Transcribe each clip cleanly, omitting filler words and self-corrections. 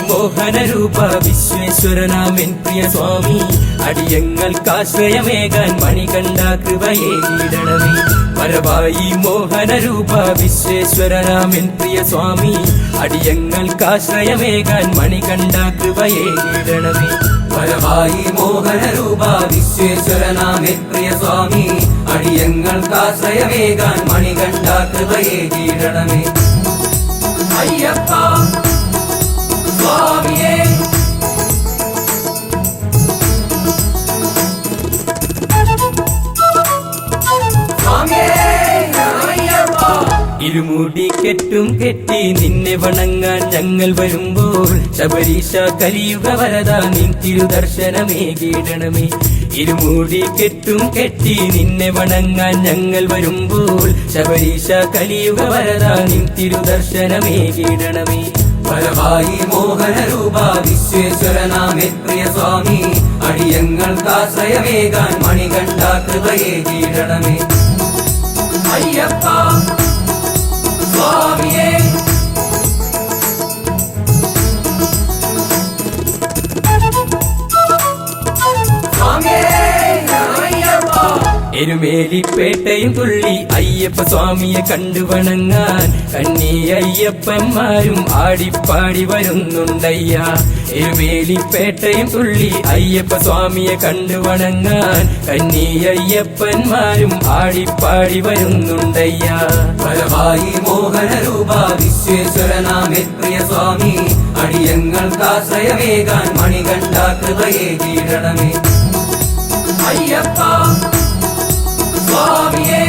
മോഹനരൂപ വിശ്വേശ്വരനാമൻ പ്രിയ സ്വാമി, അടിയങ്ങൾക്കാശ്രയമേകാൻ മണികണ്ഠ കൃപയേകിടണമേ. വരവായി മോഹനരൂപ വിശ്വേശ്വരനാമൻ പ്രിയ സ്വാമി, അടിയങ്ങൾക്കാശ്രയമേകാൻ മണികണ്ഠ കൃപയേകിടണമേ. വരവായി മോഹനരൂപ വിശ്വേശ്വരനാമൻ പ്രിയ സ്വാമി, അടിയങ്ങൾക്കാശ്രയമേകാൻ മണികണ്ഠ കൃപയേകിടണമേ. അയ്യപ്പ സ്വാമിയേ ഇരുമുടി കെട്ടും കെട്ടി നിന്നെ വണങ്ങാൻ ഞങ്ങൾ വരുമ്പോൾ, ശബരീശ കലിയുഗ വരദ നിൻ തിരുദർശനമേകിടണമേ. ഇരുമുടി കെട്ടും കെട്ടി നിന്നെ വണങ്ങാൻ ഞങ്ങൾ വരുമ്പോൾ, ശബരീശ കലിയുഗ വരദ നിൻ തിരുദർശനമേകിടണമേ. വരവായി മോഹനരൂപ വിശ്വേശ്വരനാമൻ പ്രിയ സ്വാമി, അടിയങ്ങൾക്കാശ്രയമേകാൻ മണികണ്ഠ കൃപയേകിടണമേ. അയ്യപ്പ സ്വാമിയേ എരുമേലിപ്പേട്ടയും തുള്ളി അയ്യപ്പ സ്വാമിയെ കണ്ടു വണങ്ങാൻ കന്നി അയ്യപ്പന്മാരും ആടിപ്പാടി വരുന്നുണ്ടയ്യ. എരുമേലിപ്പേട്ടയും തുള്ളി അയ്യപ്പ സ്വാമിയെ കണ്ടു വണങ്ങാൻ കന്നി അയ്യപ്പന്മാരും ആടിപ്പാടി വരുന്നുണ്ടയ്യ. വരവായി മോഹനരൂപ വിശ്വേശ്വരനാമൻ പ്രിയ സ്വാമി, അടിയങ്ങൾക്കാശ്രയമേകാൻ മണികണ്ഠ കൃപയേകിടണമേ. അയ്യപ്പ സ്വാമിയേ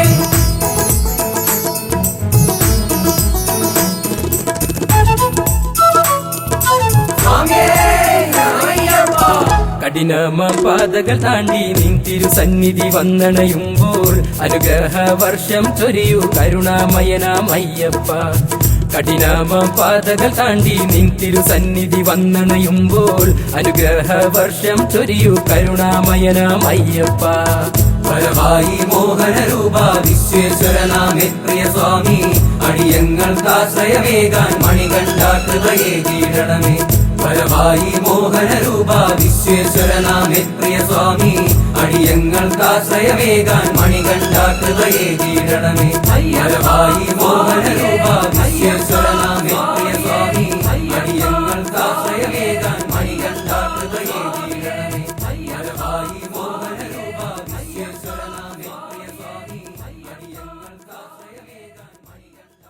കഠിനമ പാതകൾ താണ്ടി നിൻ തിരുസന്നിധി വന്നണയുമ്പോൾ, അനുഗ്രഹ വർഷം ചൊരിയൂ കരുണാമയനാം അയ്യപ്പ. കഠിനമ പാതകൾ താണ്ടി നിൻ തിരുസന്നിധി വന്നണയുമ്പോൾ, അനുഗ്രഹ വർഷം ചൊരിയൂ കരുണാമയനാം അയ്യപ്പ. വരവായി മോഹനരൂപ വിശ്വേശ്വരനാമൻ പ്രിയ സ്വാമി, അടിയങ്ങൾക്കാശ്രയമേകാൻ മണികണ്ഠ കൃപയേകിടണമേ. വരവായി മോഹനരൂപ വിശ്വേശ്വരനാമൻ പ്രിയ സ്വാമി, അടിയങ്ങൾക്കാശ്രയമേകാൻ മണികണ്ഠ കൃപയേകിടണമേ. വരവായി മോഹനരൂപ വിശ്വേശ്വരനാമൻ പ്രിയ സ്വാമി, അടിയങ്ങൾക്കാശ്രയമേകാൻ മണികണ്ഠ കൃപയേകിടണമേ. വരവായി മോഹനരൂപ വിശ്വേശ്വരനാമൻ പ്രിയ സ്വാമി, അടിയങ്ങൾക്കാശ്രയമേകാൻ മണികണ്ഠ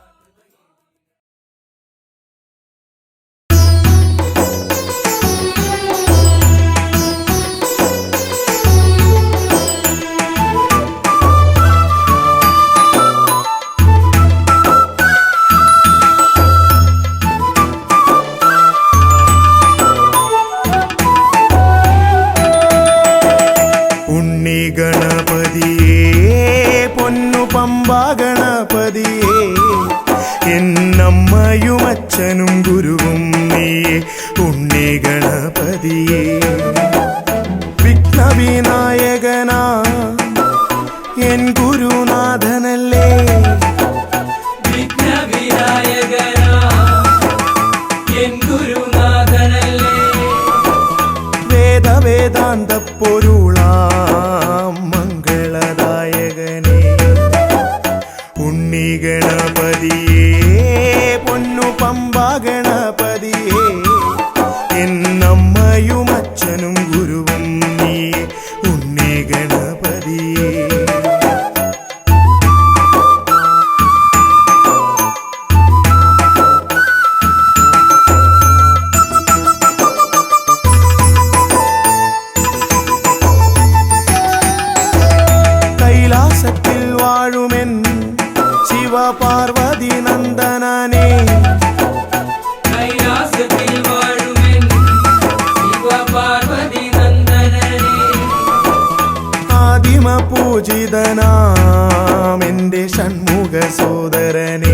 പൂജിതനാം എൻ്റെ ഷൺമുഖ സോദരനെ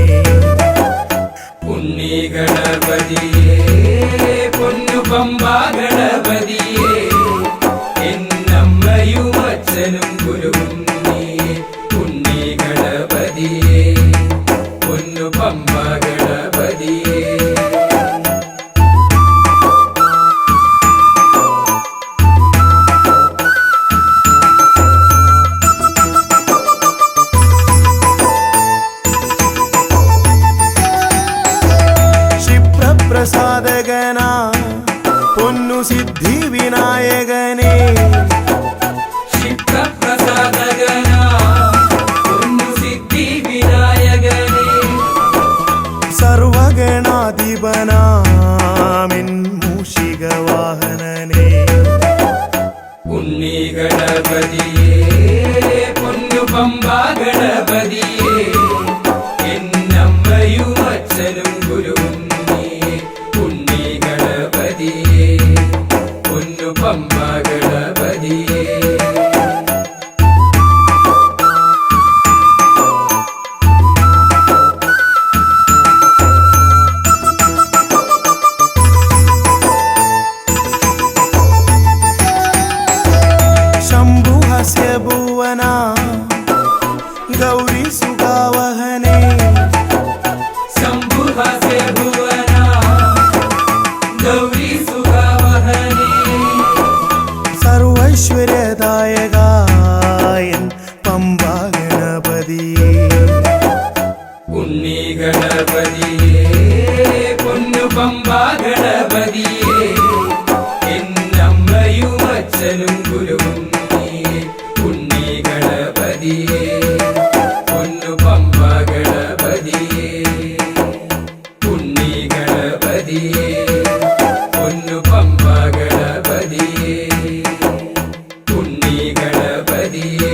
ഉണ്ണി ഗണപതിയേ പൊന്നു പമ്പാ ഗണപതിയേ എന്നമ്മയും അച്ഛനും ഗുരുവും നീയേ ഉണ്ണി ഗണപതിയേ പൊന്നു പമ്പാ ഗണപതിയേ പ്രസാദകനാ പൊന്നു സിദ്ധി വിനായകനെ ക്ഷിപ്രപ്രസാദകനാ പൊന്നു സിദ്ധി വിനായകനെ സർവഗണാധിപനാമിൻ മൂഷിക വാഹനനെ ഉണ്ണി ഗണപതിയേ പൊന്നു പമ്പാ ഗണപതിയേ എന്നമ്മയും അച്ഛനും ഗുരുവും ഉണ്ണി ഗണപതിയേ പൊന്നു പമ്പാ ഗണപതിയേ ശംഭുഹസ്യ ഭുവന ഗൗരി സുഖാവഹനെ ശംഭുഹസ്യ ഭുവന ഗൗരി സുഖാവഹനെ സർവൈശ്വര്യദായകായൻ പമ്പാ ഗണപതിയേ ഉണ്ണി ഗണപതിയേ പൊന്നു പമ്പാ ഗണപതിയേ എന്നമ്മയും അച്ഛനും ഗുരുവും നീയേ ഉണ്ണി ഗണപതിയേ പൊന്നു പമ്പാ ഗണപതിയേ ഉണ്ണി ഗണപതിയേ പൊന്നു പമ്പാ ഗണപതിയേ ഉണ്ണി ഗണപതിയേ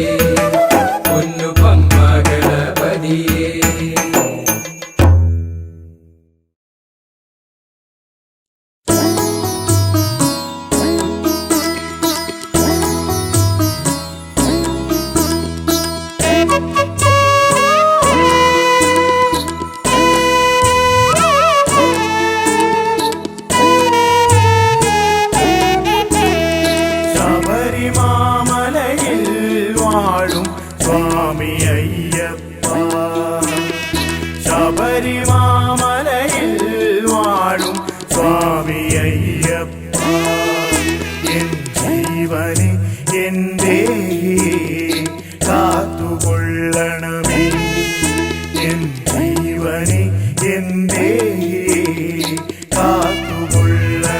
പൊന്നു പമ്പാ ഗണപതിയേ ശബരിമാമലയിൽ വാഴും സ്വാമി അയ്യപ്പ ശബരിമാമലയിൽ വാഴും സ്വാമി അയ്യപ്പ എൻ ജീവനെ എൻ്റെ കാത്തുകൊള്ളണമേ എൻ ജീവനെ എൻ്റെ കാത്തുകൊള്ളണമേ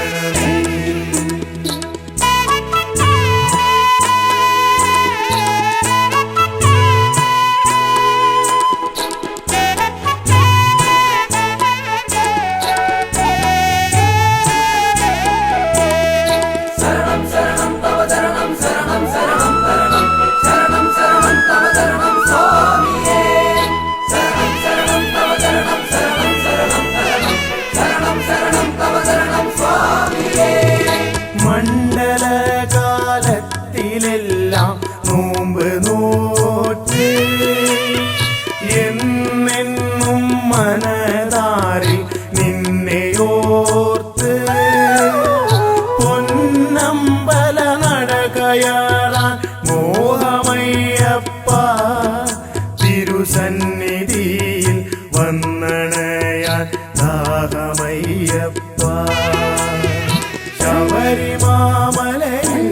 ശരണം ശരണം തവ ശരണം ശരണം ശരണം തരണം ശരണം ശരണം തവ ശരണം സ്വാമിയേ ശരണം ശരണം തവ ശരണം ശരണം ശരണം തരണം ശരണം ശരണം തവ ശരണം സ്വാമിയേ മണ്ഡലകാലത്തിലെല്ലാം നോമ്പ് നോറ്റ് എന്നെന്നും മനതാരിൽ നിന്നെയോർത്ത് പൊന്നമ്പല നടകയറാൻ മോഹമയ്യപ്പ തിരുസന്നിധിയിൽ വന്നണയാൻ ദാഹമയ്യപ്പ ശബരിമാമലയിൽ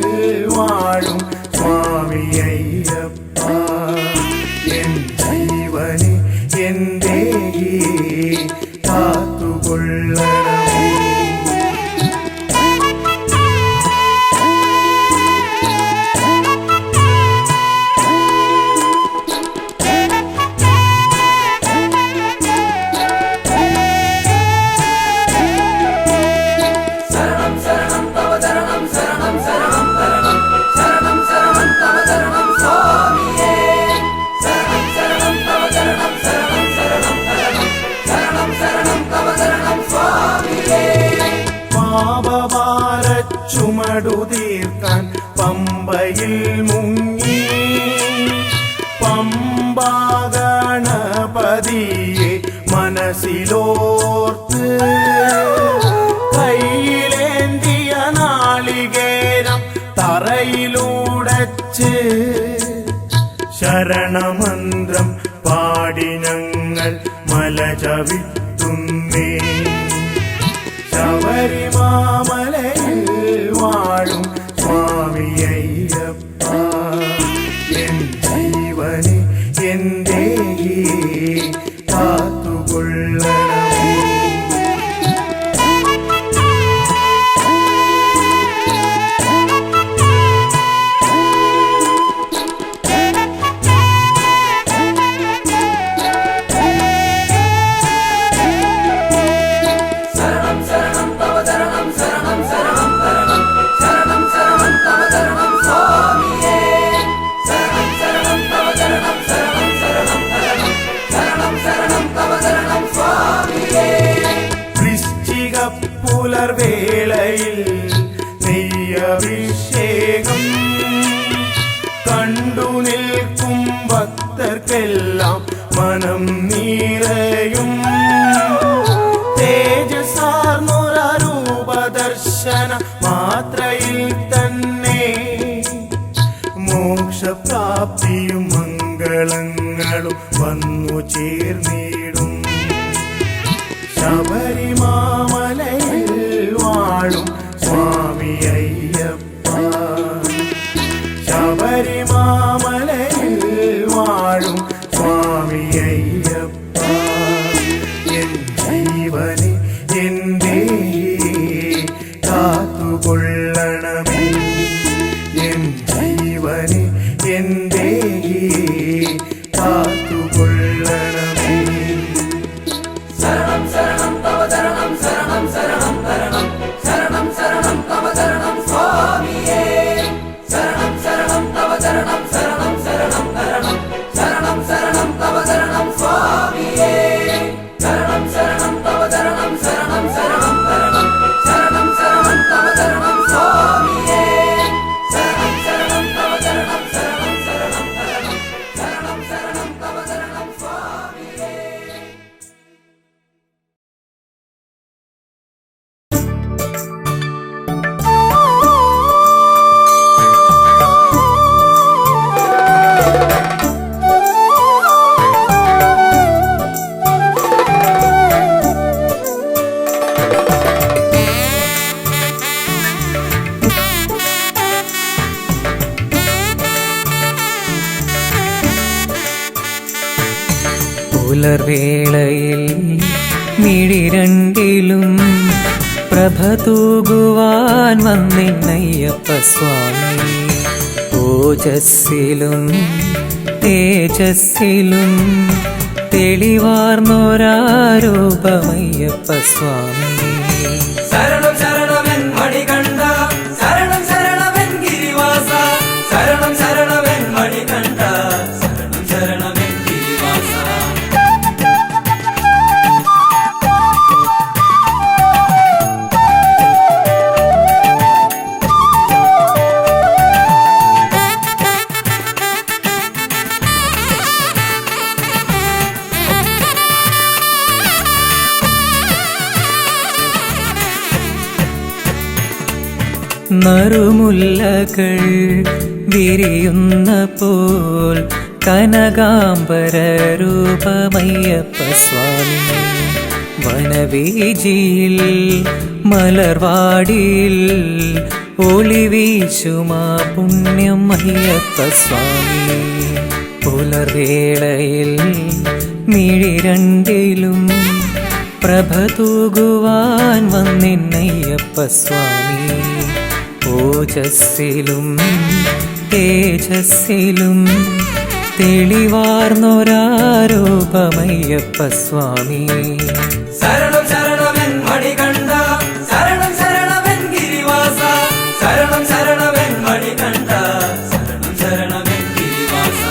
വാഴും സ്വാമി അയ്യപ്പ എൻ ജീവനെ എൻ്റെ കാത്തുകൊള്ളണമേ ശരണം ശരണം തവ ശരണം ശരണം ശരണം തരണം ശരണം ശരണം തവ ശരണം സ്വാമിയേ ശരണം ശരണം തവ ശരണം ശരണം ശരണം തരണം ശരണം ശരണം തവ ശരണം സ്വാമിയേ പാപഭാരച്ചുമടു തീർക്കാൻ പമ്പയിൽ മുങ്ങി ഗണപതിയെ മനസ്സിലോർത്ത് കയ്യിലേന്തിയ നാളികേരം തറയിലൂടച്ച് ശരണമന്ത്രം പാടി ഞങ്ങൾ മല ചവിട്ടുന്നേ. ശബരിമാമലയിൽ വാഴും സ്വാമിയയ്യപ്പ എൻ ജീവനെ എന്റെ കാത്തുകൊള്ളണമേ. ശരണം ശരണം തവ ചരണം ശരണം ശരണം ശരണം ശരണം ശരണം തവ ചരണം സ്വാമിയേ. ശരണം ശരണം തവ ചരണം ശരണം ശരണം ശരണം ശരണം ശരണം തവ ചരണം സ്വാമിയേ. വൃശ്ചിക പുലർവേളയിൽ നെയ്യഭിഷേകം കണ്ടു നിൽക്കും ഭക്തർക്കെല്ലാം മനം നിറയും. തേജസാർന്നൊരൂപദർശന മാത്രയിൽ തന്നെ മോക്ഷപ്രാപ്തിയും മംഗളങ്ങളും വന്നു ചേർന്നിടും. ശബരിമാമലയിൽ വാഴും സ്വാമിയയ്യപ്പ ശബരിമാമലയിൽ വാഴും സ്വാമിയയ്യപ്പ എൻ ജീവനെ എന്റെ കാത്തുകൊള്ളണമേ. എൻ ജീവനെ എന്റെ കാത്തുകൊള്ളണമേ. ശരണം ശരണം തവ ചരണം ശരണം ശരണം ശരണം ശരണം ശരണം തവ ചരണം സ്വാമിയേ. ശരണം ശരണം തവ ചരണം ശരണം ശരണം ശരണം ശരണം ശരണം തവ ചരണം സ്വാമിയേ. ശരണം ശരണം തവ ചരണം ശരണം ശരണം ശരണം ശരണം ശരണം തവ ചരണം സ്വാമിയേ. ശരണം ശരണം തവ ചരണം ശരണം ശരണം ശരണം ശരണം ശരണം തവ ചരണം സ്വാമിയേ. പുലർവേളയിൽ മിഴിരണ്ടിലും പ്രഭ തൂകുവാൻ വന്നിന്നയ്യപ്പ സ്വാമി. ഓജസ്സിലും തേജസ്സിലും തെളിവാർന്നൊരാരൂപമയ്യപ്പ സ്വാമി. ശരണം ശരണമെൻ മണികണ്ഠ ശരണം ശരണമെൻ ഗിരിവാസ ശരണം ശരണമെൻ മണികണ്ഠ ശരണം ശരണമെൻ ഗിരിവാസ. നറുമുല്ലകൾ വിരിയുന്ന പോൽ കനകാംബര രൂപമയ്യപ്പ സ്വാമി. വനവീജിയിൽ മലർവാടിയിൽ ഒളിവീശുമാ പുണ്യം അയ്യപ്പ സ്വാമി. പുലർവേളയിൽ മിഴിരണ്ടിലും പ്രഭ തൂകുവാൻ വന്നിന്നയ്യപ്പ സ്വാമി. ഓജസ്സിലും തേജസ്സിലും തെളിവാർന്നൊരാരൂപമയ്യപ്പ സ്വാമി. ശരണം ശരണമെൻ മണികണ്ഠ ശരണം ശരണമെൻ ഗിരിവാസ ശരണം ശരണമെൻ മണികണ്ഠ ശരണം ശരണമെൻ ഗിരിവാസ.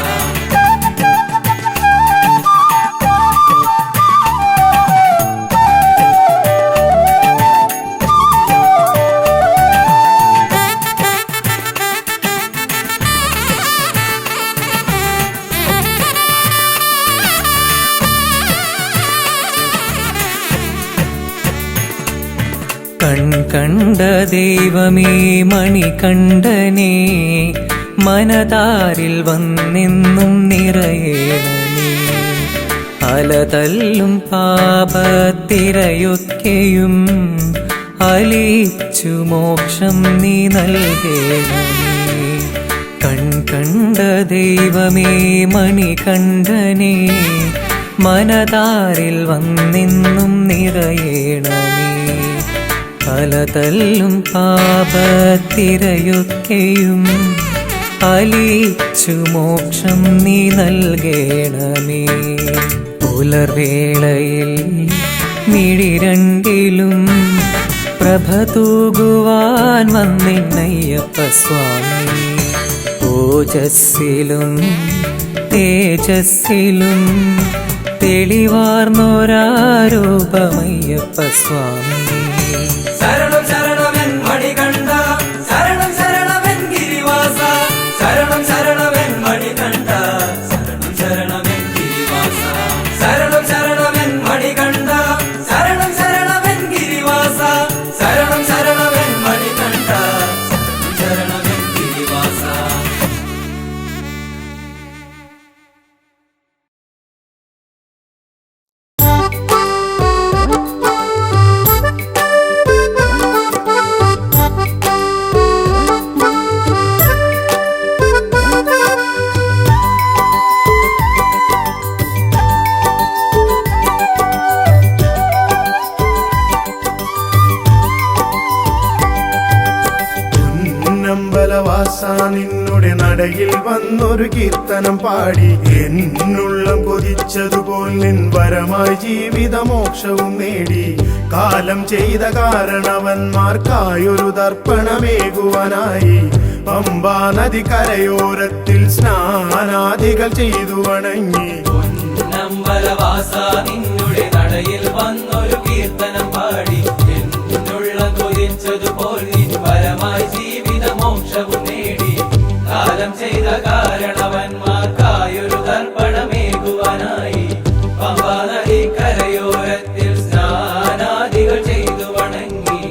കണ്ട ദൈവമേ മണികണ്ഠനേ മനതാരിൽ വന്നെന്നും നിറയേണമേ. അലതല്ലും പാപത്തിരയൊക്കെയും അലിച്ചു മോക്ഷം നീ നൽകേണമേ. കണ്ട ദൈവമേ മണികണ്ഠനേ മനതാരിൽ വന്നെന്നും നിറയേണമേ. അലതല്ലും പാപത്തിരയൊക്കെയും അലിച്ചു മോക്ഷം നീ നൽകേണമേ. പുലർവേളയിൽ മിഴി രണ്ടിലും പ്രഭ തൂകുവാൻ വന്നിന്നയ്യപ്പ സ്വാമി. ഓജസ്സിലും തേജസ്സിലും തെളിവാർന്നൊരാരൂപമയ്യപ്പ സ്വാമി. ശരണം ശരണമെൻ മണികണ്ഠ, ശരണം ശരണമെൻ ഗിരിവാസ, ശരണം ശരണമെൻ മണികണ്ഠ, ശരണം ശരണമെൻ ഗിരിവാസ, ശരണം ശരണമെൻ മണികണ്ഠ, ശരണം ശരണമെൻ ഗിരിവാസ, ശരണം ശരണമെൻ മണികണ്ഠ, ശരണം ശരണമെൻ ഗിരിവാസ. പൊന്നമ്പലവാസ നിന്നുടെ നടയിൽ വന്നൊരു കീർത്തനം പാടി എന്നുള്ളം കൊതിച്ചതുപോൽ നിൻ വരമായി ജീവിതമോക്ഷവും നേടി. കാലം ചെയ്ത കാരണവന്മാർക്കായൊരു തർപ്പണമേകുവാനായി പമ്പാ നദി കരയോരത്തിൽ സ്നാനാദികൾ ചെയ്തു വണങ്ങി. പൊന്നമ്പലവാസ നിന്നുടെ നടയിൽ വന്നൊരു കീർത്തനം പാടി എന്നുള്ളം കൊതിച്ചതുപോൽ നിൻ വരമായി ജീവിതമോക്ഷവും നേടി. കാലം ചെയ്ത കാരണവന്മാർക്കായൊരു തർപ്പണമേകുവാനായി പമ്പാ നദി കരയോരത്തിൽ സ്നാനാദികൾ ചെയ്തു വണങ്ങി.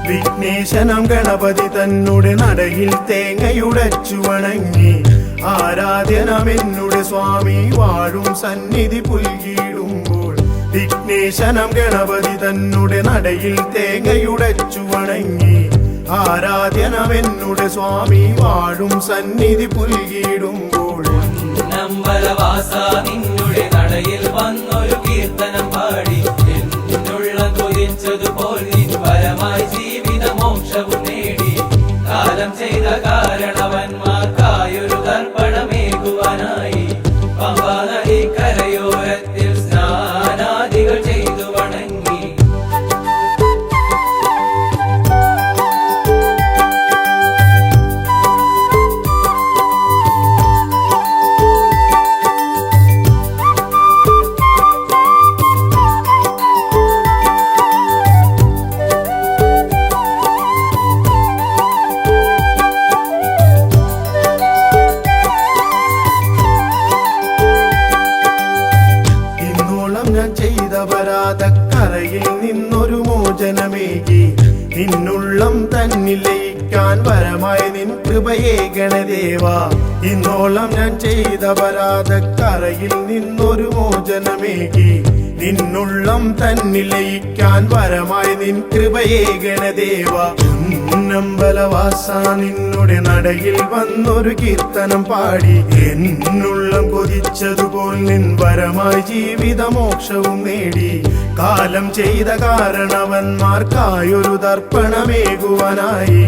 വിഘ്നേശനം ഗണപതി തന്നുടെ നടയിൽ തേങ്ങയുടച്ചു വണങ്ങി. ആരാധ്യനമെന്നുടെ സ്വാമി വാഴും സന്നിധി പുൽകിടുമ്പോൾ വിഘ്നേശനം ഗണപതി തന്നുടെ നടയിൽ തേങ്ങയുടച്ചു വണങ്ങി. ആരാധ്യനമെന്നുടെ സ്വാമി വാഴും സന്നിധി പുൽകിടുമ്പോൾ പൊന്നമ്പലവാസ നിന്നുടെ നടയിൽ വന്നൊരു കീർത്തനം പാടി എന്നുള്ളം കൊതിച്ചതുപോൽ നിൻ വരമായി ജീവിതമോക്ഷവും നേടി. കാലം ചെയ്ത കാരണവന്മാർക്കായൊരു തർപ്പണമേകുവാനായി പമ്പാ നദി കരയോരത്തിൽ സ്നാനാദികൾ ചെയ്തു വണങ്ങി. അപരാധക്കറയിൽ നിന്നൊരു മോചനമേകി. നിന്നുള്ളം തന്നിൽ ലയിക്കാൻ വരമായി നിൻ കൃപയേ ഗണദേവ. ഇന്നോളം ഞാൻ ചെയ്ത അപരാധക്കറയിൽ നിന്നൊരു മോചനമേകി. നിന്നുള്ളം തന്നിൽ ലയിക്കാൻ വരമായി നിൻ കൃപയേ ഗണദേവ. പൊന്നമ്പലവാസ നിന്നുടെ നടയിൽ വന്നൊരു കീർത്തനം പാടി എന്നുള്ളം കൊതിച്ചതുപോൽ നിൻ വരമായി ജീവിതമോക്ഷവും നേടി. കാലം ചെയ്ത കാരണവന്മാർക്കായൊരു തർപ്പണമേകുവാനായി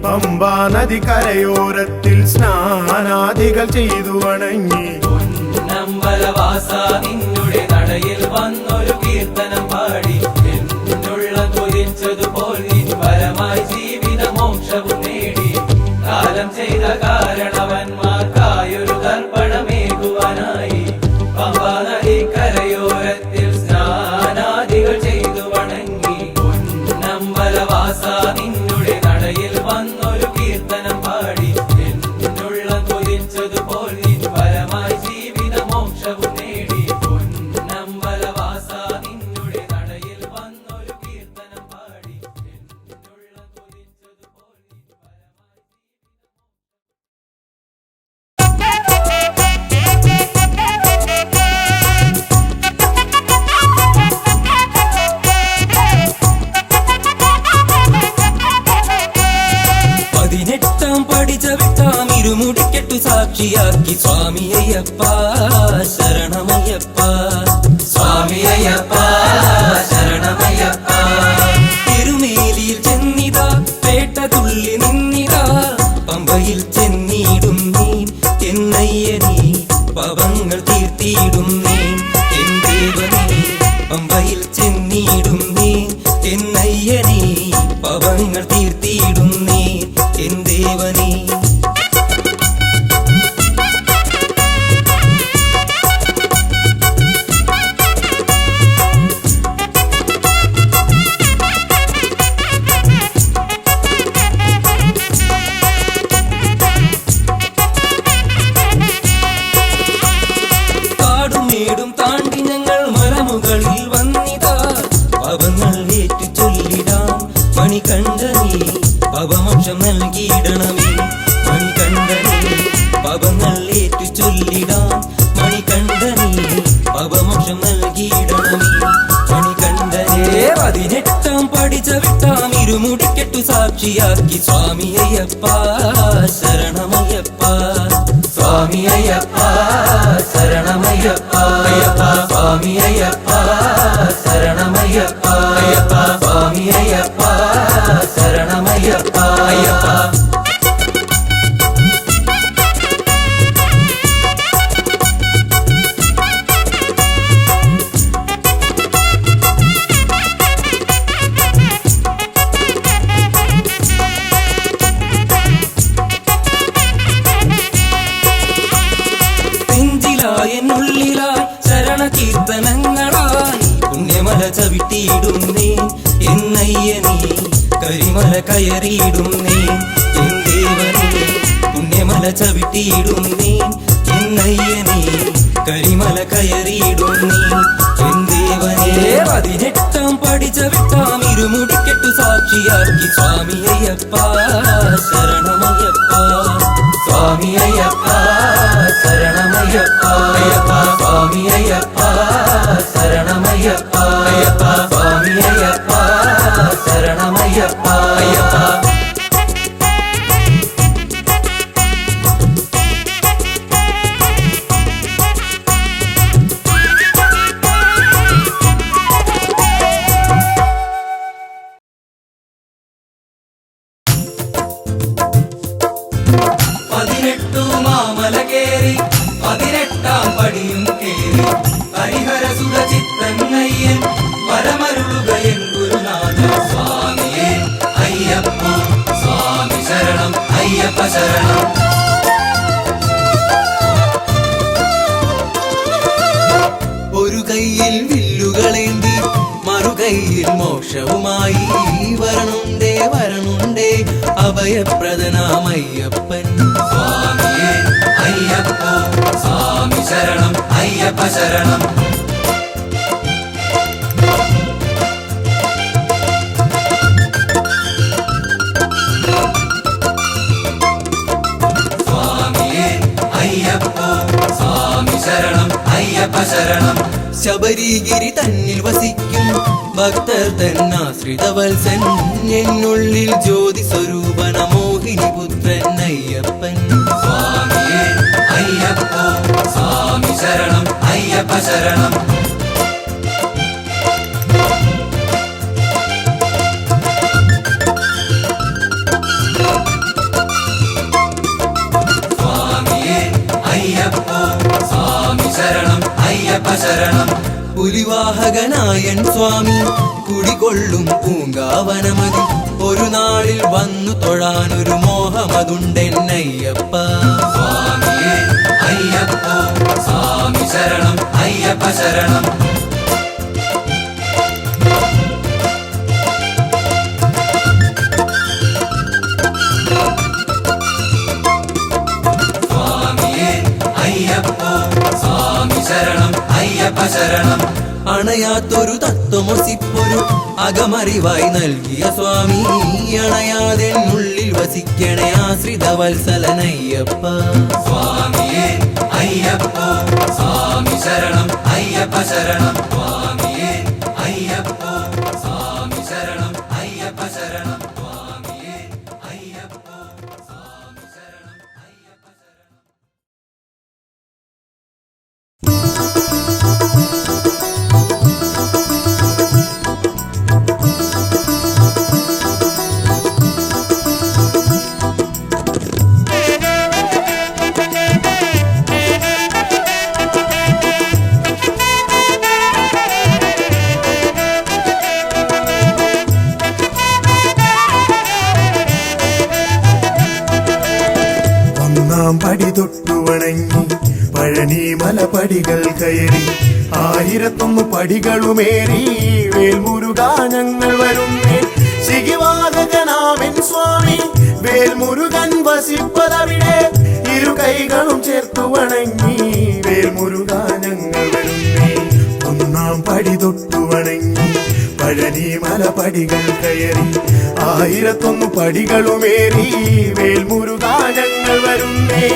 പമ്പാ നദി കരയോരത്തിൽ സ്നാനാദികൾ ചെയ്തു വണങ്ങി. പൊന്നമ്പലവാസ നിന്നുടെ നടയിൽ വന്നൊരു കീർത്തനം പാടി എന്നുള്ളം കൊതിച്ചതുപോൽ നിൻ വരമായി ജീവിതമോക്ഷവും നേടി. പതിനെട്ടാം പടി ചവിട്ടാം ഇരുമുടിക്കെട്ടു സാക്ഷിയാക്കി സ്വാമി അയ്യപ്പ ശരണമയ്യപ്പ സ്വാമി അയ്യപ്പ ശരണമയ്യപ്പ തിരുമേലിയിൽ ചെന്നിതാ പേട്ട തുള്ളി നിന്നിതാ പമ്പയിൽ ചെന്നിടും നീ എന്നയ്യനീ പാപങ്ങൾ തീർത്തിയിടും നീ എൻ ദേവനേ പമ്പയിൽ ചെന്നിടും നീ എന്നയ്യനീ പാപങ്ങൾ തീർത്തിയിടും നീ എൻ ദേവനേ കാടുമേടും താണ്ടി ഞങ്ങൾ മലമുകളിൽ വന്നിതാ പാപങ്ങൾ ഏറ്റു ചൊല്ലിടാം മണികണ്ഠനേ പാപമോക്ഷം നൽകിയിടണമേ മണികണ്ഠനേ പാപങ്ങൾ ഏറ്റു ചൊല്ലിടാം മണികണ്ഠനേ പാപമോക്ഷം നൽകിയിടണമേ മണികണ്ഠനേ പതിനെട്ടാം പടി ചവിട്ടാം ഇരുമുടിക്കെട്ടു സാക്ഷിയാക്കി സ്വാമി അയ്യപ്പ ശരണമയ്യപ്പ സ്വാമി അയ്യപ്പ ശരണമയ്യപ്പ അയ്യപ്പ സ്വാമി അയ്യപ്പ ശരണമയ്യപ്പ അയ്യപ്പ സ്വാമി അയ്യപ്പ ശരണമയ്യപ്പ അയ്യപ്പ എന്നുള്ളിലായി ശരണകീർത്തനങ്ങളായി പുണ്യമല ചവിട്ടിയിടുന്നേ എന്നയ്യനീ കരിമല കയറിയിടുന്നേ എൻ ദേവനേ പുണ്യമല ചവിട്ടിയിടുന്നേ എന്നയ്യനീ കരിമല കയറിയിടുന്നേ എൻ ദേവനേ പതിനെട്ടാം പടി ചവിട്ടാം ഇരുമുടിക്കെട്ടു സാക്ഷിയാക്കി സ്വാമി അയ്യപ്പ ശരണമയ്യപ്പ സ്വാമി അയ്യപ്പ ശരണമയ്യപ്പ അയ്യപ്പ സ്വാമി അയ്യപ്പ ശരണമയ്യപ്പ അയ്യപ്പ സ്വാമി അയ്യപ്പ ശരണമയ്യപ്പ അയ്യപ്പ മാമല കേറി 18ാം പടിയും കേറി ഹരിഹരസുര ചിത്തന്നയ്യൻ വരമരുളുകയൻ ഗുരുനാഥ സ്വാമിയേ അയ്യപ്പ സ്വാമി ശരണം അയ്യപ്പ ശരണം ഒരു കയ്യിൽ വില്ലുകളേന്തി മറുകൈയിൽ മോക്ഷവുമായി വരണുണ്ടേ വരണുണ്ടേ അഭയപ്രദനാമയ്യപ്പൻ സ്വാമിയേ അയ്യപ്പ സ്വാമി ശരണം അയ്യപ്പ ശരണം സ്വാമിയേ അയ്യപ്പ സ്വാമി ശരണം അയ്യപ്പ ശരണം ശബരിഗിരി തന്നിൽ വസിക്കും ഭക്തർ തന്നാശ്രിതവത്സൻ എന്നുള്ളിൽ ജ്യോതി സ്വരൂപന മോഹിനി പുത്രൻ അയ്യപ്പൻ സ്വാമിയേ അയ്യപ്പ സ്വാമി ശരണം അയ്യപ്പ ശരണം സ്വാമിയേ അയ്യപ്പ സ്വാമി ശരണം അയ്യപ്പ ശരണം പുലിവാഹകനായൻ സ്വാമി കുടികൊള്ളും പൂങ്കാവനമതി ഒരു നാളിൽ വന്നു തൊഴാനൊരു മോഹമതുണ്ടെന്നയ്യപ്പ സ്വാമിയേ അയ്യപ്പ സ്വാമി ശരണം അയ്യപ്പ ശരണം സ്വാമിയേ അയ്യപ്പ സ്വാമി ശരണം അയ്യപ്പ ശരണം അണയാത്തൊരു തത്വമൊസിപ്പൊരു അകമറിവായി നൽകിയ സ്വാമി അണയാതെ ഉള്ളിൽ വസിക്കണേ ആശ്രിത വത്സലനയ്യപ്പ സ്വാമിയേ അയ്യപ്പ സ്വാമി ശരണം അയ്യപ്പ ശരണം സ്വാമിയേ അയ്യപ്പ സ്വാമി ശരണം അയ്യപ്പ ശരണം സ്വാമിയേ അയ്യപ്പ ഒന്നാം പടി തൊട്ടു വണങ്ങി പഴനി മലപടികൾ കയറി 1001 പടികളുമേറി വേൽമുരുകാ ഞങ്ങൾ വരുന്നേ ശിഖിവാഹകനാമൻ സ്വാമി വേൽമുരുകൻ വസിപ്പതവിടെ ഇരു കൈകളും ചേർത്തു വണങ്ങി വേൽമുരുകാ ഞങ്ങൾ വരുന്നേ ഒന്നാം പടി തൊട്ടു വണങ്ങി പഴനി മലപടികൾ കയറി 1001 പടികളുമേറി വേൽമുരുകാ ഞങ്ങൾ വരുന്നേ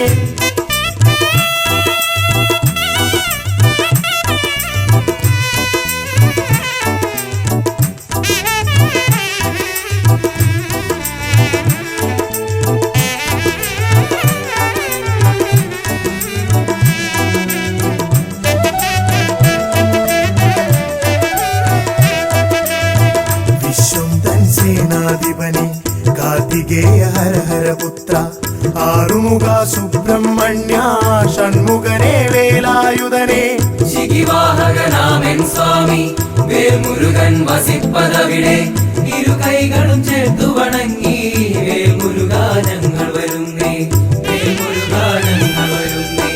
സേനാധിപനി കാർത്തികേയ ഹര ഹര പുത്ര ആറുമുഖ സുബ്രഹ്മണ്യ ഷൺമുഖനെ വേലായുധനെ ശിഖിവാഹകനാമൻ സ്വാമി വേൽമുരുകൻ വസിപ്പതവിടെ ഇരു കൈകളും ചേർത്തു വണങ്ങി വേൽമുരുകാ ഞങ്ങൾ വരുന്നേ വേൽമുരുകാ ഞങ്ങൾ വരുന്നേ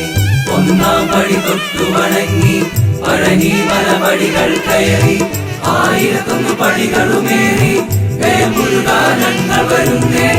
ഒന്നാം പടി തൊട്ടു വണങ്ങി പഴനി മലപടികൾ കയറി 1001 പടികളുമേറി വേൽമുരുകാ ഞങ്ങൾ വരുന്നേ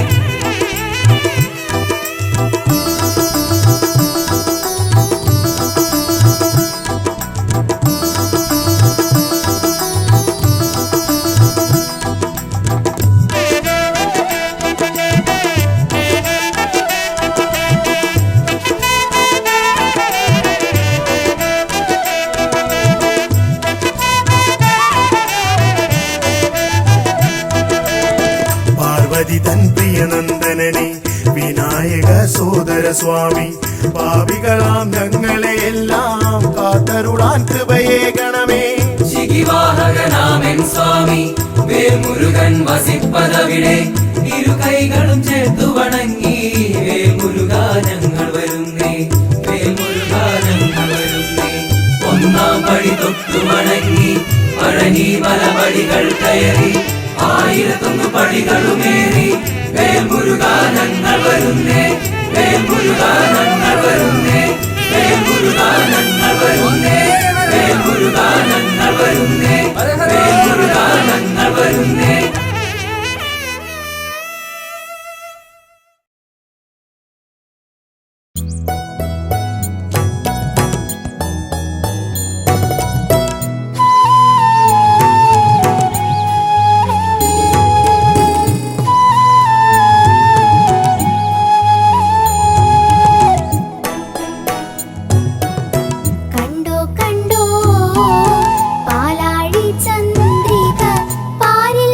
തൻ പ്രിയനന്ദനനെ വിനായക സോദര സ്വാമി പാപികളാം ഞങ്ങളെ എല്ലാം കാത്തരുളാൻ കൃപയേകണമേ ശിഖിവാഹകനാമൻ സ്വാമി വേൽമുരുകൻ വസിപ്പതവിടെ ഇരു കൈകളും ചേർത്തു വണങ്ങി വേൽമുരുകാ ഞങ്ങൾ വരുന്നേ വേൽമുരുകാ ഞങ്ങൾ വരുന്നേ ഒന്നാം പടി തൊട്ടു വണങ്ങി പഴനി മലപടികൾ കയറി 1001 പടികളുമേറി വേൽമുരുകാ ഞങ്ങൾ വരുന്നേ വേൽമുരുകാ ഞങ്ങൾ വരുന്നേ വേൽമുരുകാ ഞങ്ങൾ വരുന്നേ വേൽമുരുകാ ഞങ്ങൾ വരുന്നേ വേൽമുരുകാ ഞങ്ങൾ വരുന്നേ കണ്ടോ കണ്ടോ പാലാഴി ചന്ദ്രിക പാരിൽ